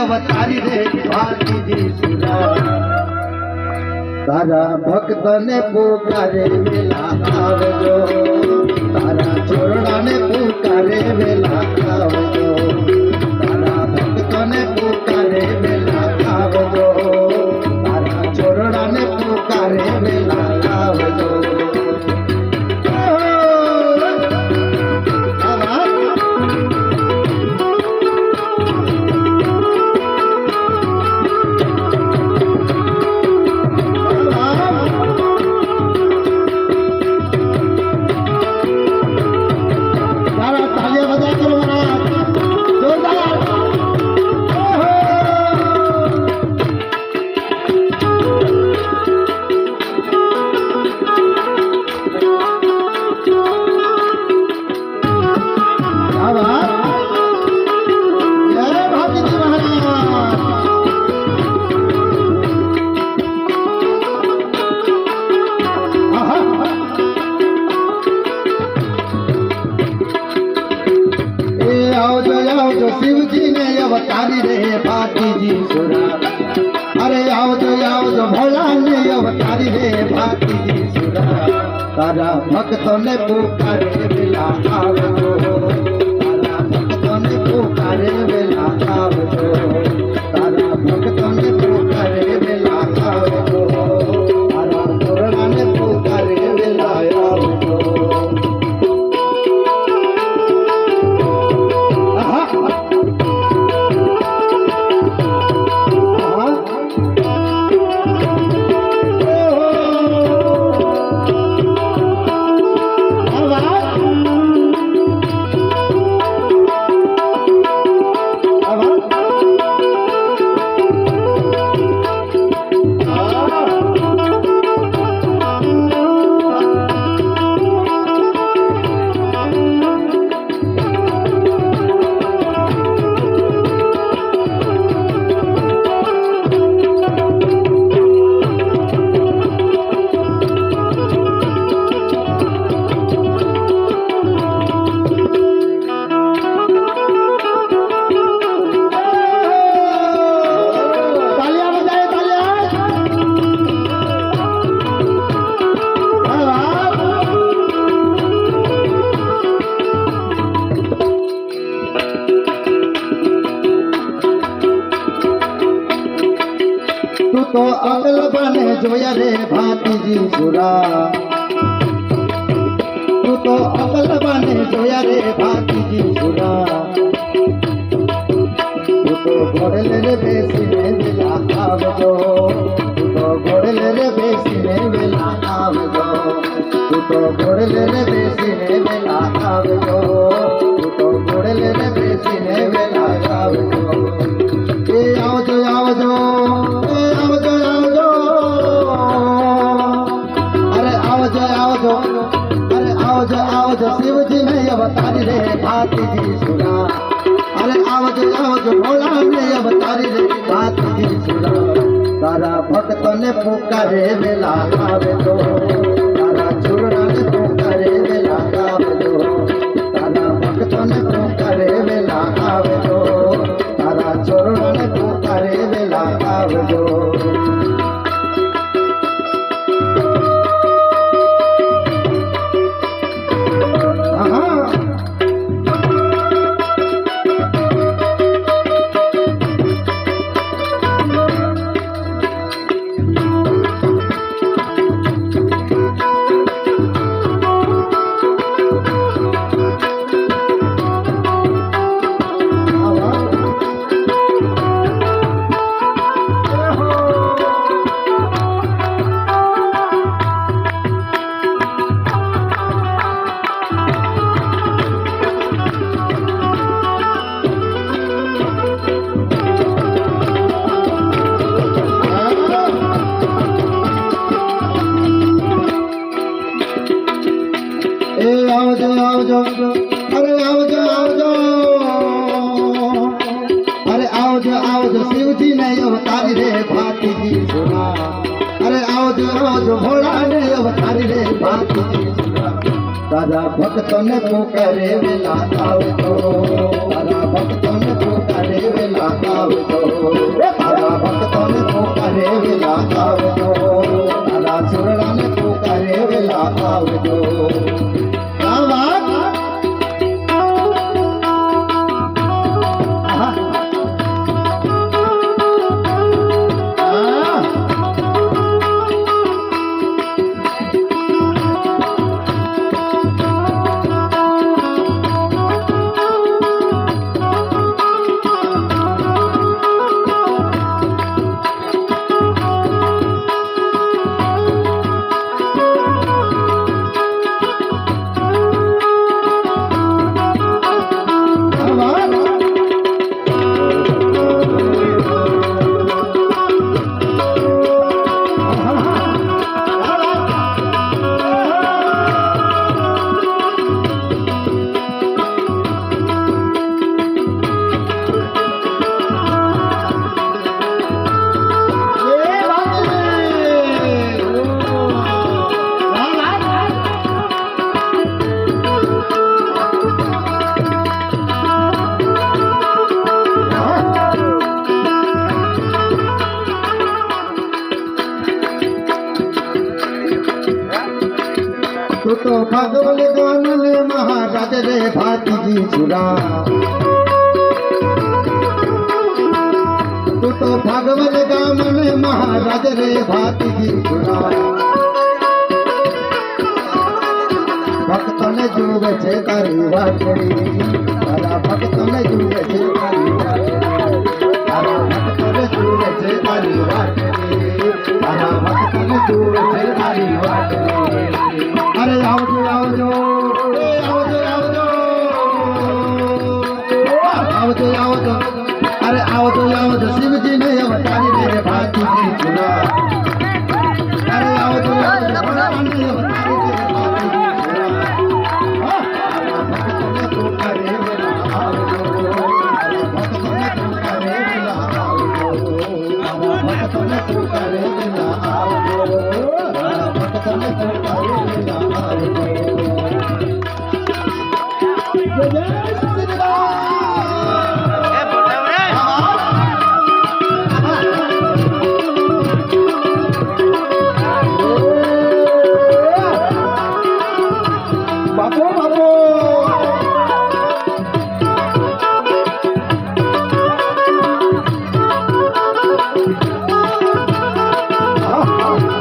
अवतारी रे भातीजी सुरा तारा भक्त ने पुकारे वेला आवजो तारा छोरड़ा ने पुकारे वेला आवजो तारा भक्त ने पुकारे वेला आवजो तारा छोरड़ा ने पुकारे वेला आवजो शिवजी ने अवतारी रे भातीजी सुरा अरे आओ जो भोला ने अवतारी रे भातीजी सुरा तारा भक्त ने पुकारे वेला आवजो तारा भक्त ने पुकारे वेला आवजो तारा भक्त ने पुकारे वेला आवजो तारा छोरड़ा ने पुकारे वेला आवजो तो अकल बने जोया रे भातीजी सुरा तू तो अकल बने जोया रे भातीजी सुरा तू तो घोड़े ले बेसी ने वेला आवजो तू तो घोड़े ले बेसी ने वेला आवजो तू तो घोड़े ले बेसी ने वेला आवजो तू तो घोड़े ले बेसी ने वेला आवजो ए आवजो आवजो आवजो शिवजी ने अवतारी रे भातीजी सुरा अरे आवजो भोला ने अवतारी रे भातीजी सुरा तारा भक्त ने पुकारे वेला आवजो तारा छोरड़ा ने पुकारे वेला आवजो तारा भक्त ने पुकारे वेला आवजो तारा छोरड़ा ने पुकारे वेला आवजो आवजो अरे आवजो शिवजी ने अवतारी रे भातीजी सुरा अरे आवजो भोला ने अवतारी रे भातीजी सुरा તારા ભક્તોને પુકારે વેલા આવજો તારા ભક્તોને પુકારે વેલા આવજો તારા ભક્તોને પુકારે વેલા આવજો તારા સુરડાને પુકારે વેલા આવજો તું તો ભગવાન ગાનને મહારાજ રે ભાતીજી સુરા તું તો ભગવાન ગામને મહારાજ રે ભાતીજી સુરા ભક્તોને જુએ છે તારી વાટડી તારા ભક્તોને જુએ છે તારી વાટડી તારા ભક્તોને જુએ છે તારી વાટડી તારા ભક્તોને જુએ છે તારી વાટડી અરે આવજો આવજો આવજો આવજો આવજો આવજો અરે આવજો આવજો શિવજી ને અવતારી રે ભાતીજી સુરા અરે આવજો આવજો ભગવાન ને અવતારી રે ભાતીજી સુરા ભક્તોને પુકારે વેલા આવજો ભક્તોને પુકારે વેલા આવજો ભક્તોને પુકારે વેલા આવજો ભક્તોને પુકારે વેલા આવજો બાપો બાપો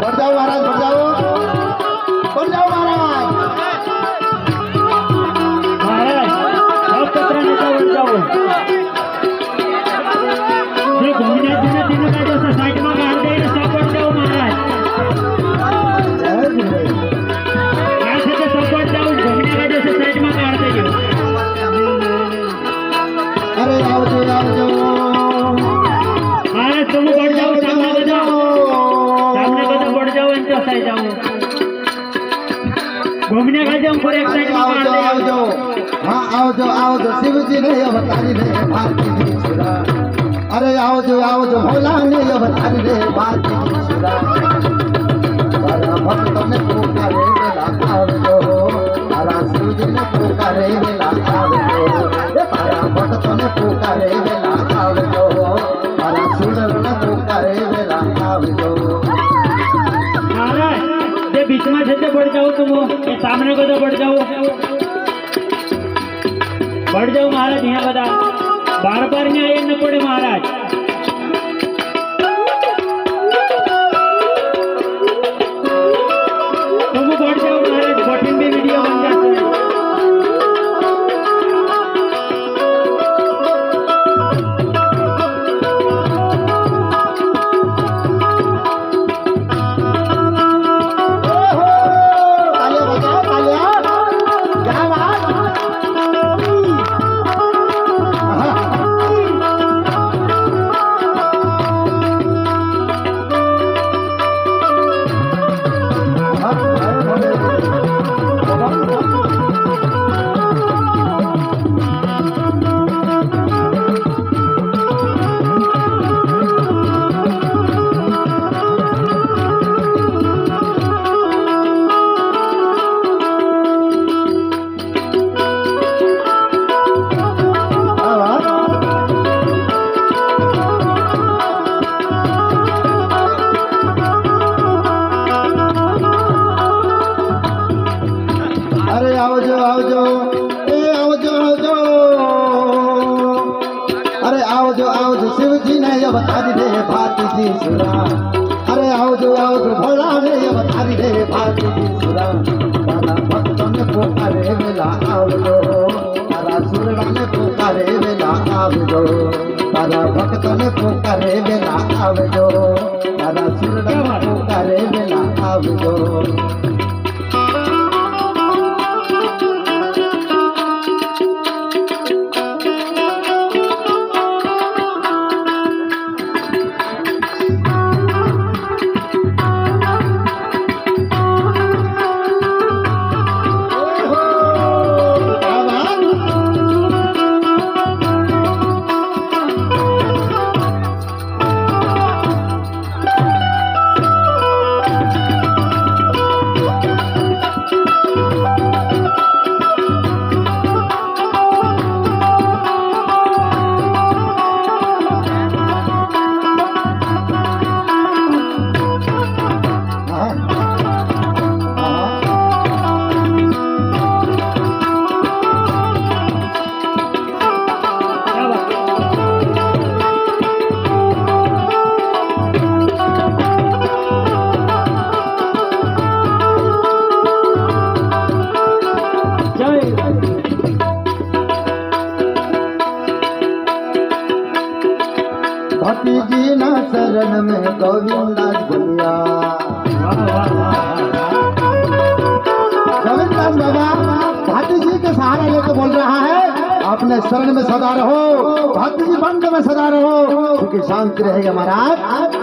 બજાવો મહારાજ બજાવો મહારાજ અરે આવજો આવજો આવજો હા આવજો આવજો શિવજી ને અવતારી રે ભાતીજી સુરા અરે આવજો આવજો ભોલા ને અવતારી રે ભાતીજી સુરા તારા ભક્તોને પુકારે વેલા આવજો તારા શિવજી ને પુકારે વેલા આવજો તારા ભક્તોને પુકારે વેલા આવજો તારા સુરને પુકારે વેલા આવજો बीच में से बढ़ जाओ तुम सामने को तो बढ़ जाओ महाराज यहाँ बता बार बार में आए न पड़े महाराज तुम बढ़ जाओ महाराज बटन पे वीडियो बन जाते हैं આવજો શિવજી ને અવતારી રે ભાતીજી સુરા અરે આવજો ભોળા ને અવતારી રે ભાતીજી સુરા તારા ભક્તોને પોકારે વેલા આવજો તારા સુરડાને પોકારે વેલા આવજો તારા ભક્તોને પોકારે વેલા આવજો તારા સુરડાને પોકારે વેલા આવજો भतीजी ना शरण में गोविंदास बोलिया गोविंदास बाबा भतीजी के सहारे लेकर बोल रहा है अपने शरण में सदा रहो भतीजी बंद में सदा रहो क्योंकि शांति रहेगा महाराज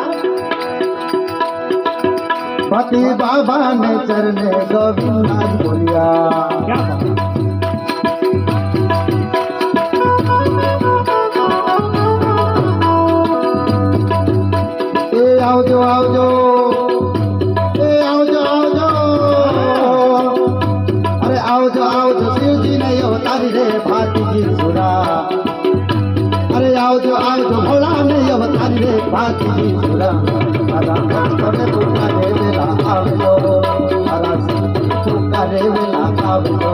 पति बाबा ने चरण गोविंदास बोलिया आवजो आवजो आवजो अरे आवजो शिवजी ने अवतारी रे भातीजी सुरा अरे आवजो भोला ने अवतारी रे भातीजी सुरा तारा भक्तों ने पुकारे वेला आवजो तारा शिवजी पुकारे वेला आवजो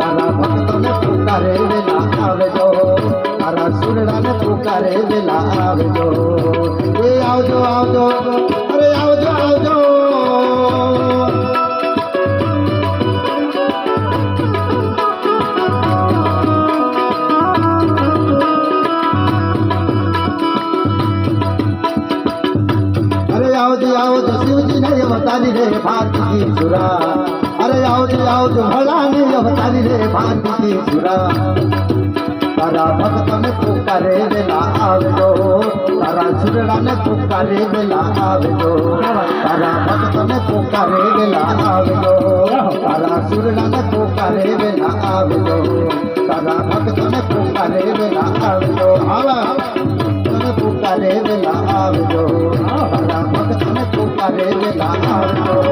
तारा भक्तों ने पुकारे वेला आवजो तारा सुरड़ा ने पुकारे वेला आवजो आवजो अरे आवजो अरे आवजो शिवजी ने अवतारी रे भातीजी सुरा अरे आवजो भोला ने अवतारी रे भातीजी सुरा तारा भक्तों ने पुकारे वेला आवजो तारा सुरड़ा ने पुकारे वेला आवजो तारा भक्तों ने पुकारे वेला आवजो तारा सुरड़ा ने पुकारे वेला आवजो तारा भक्तों ने पुकारे वेला आवजो हवा ने पुकारे वेला आवजो तारा भक्तों ने पुकारे वेला आवजो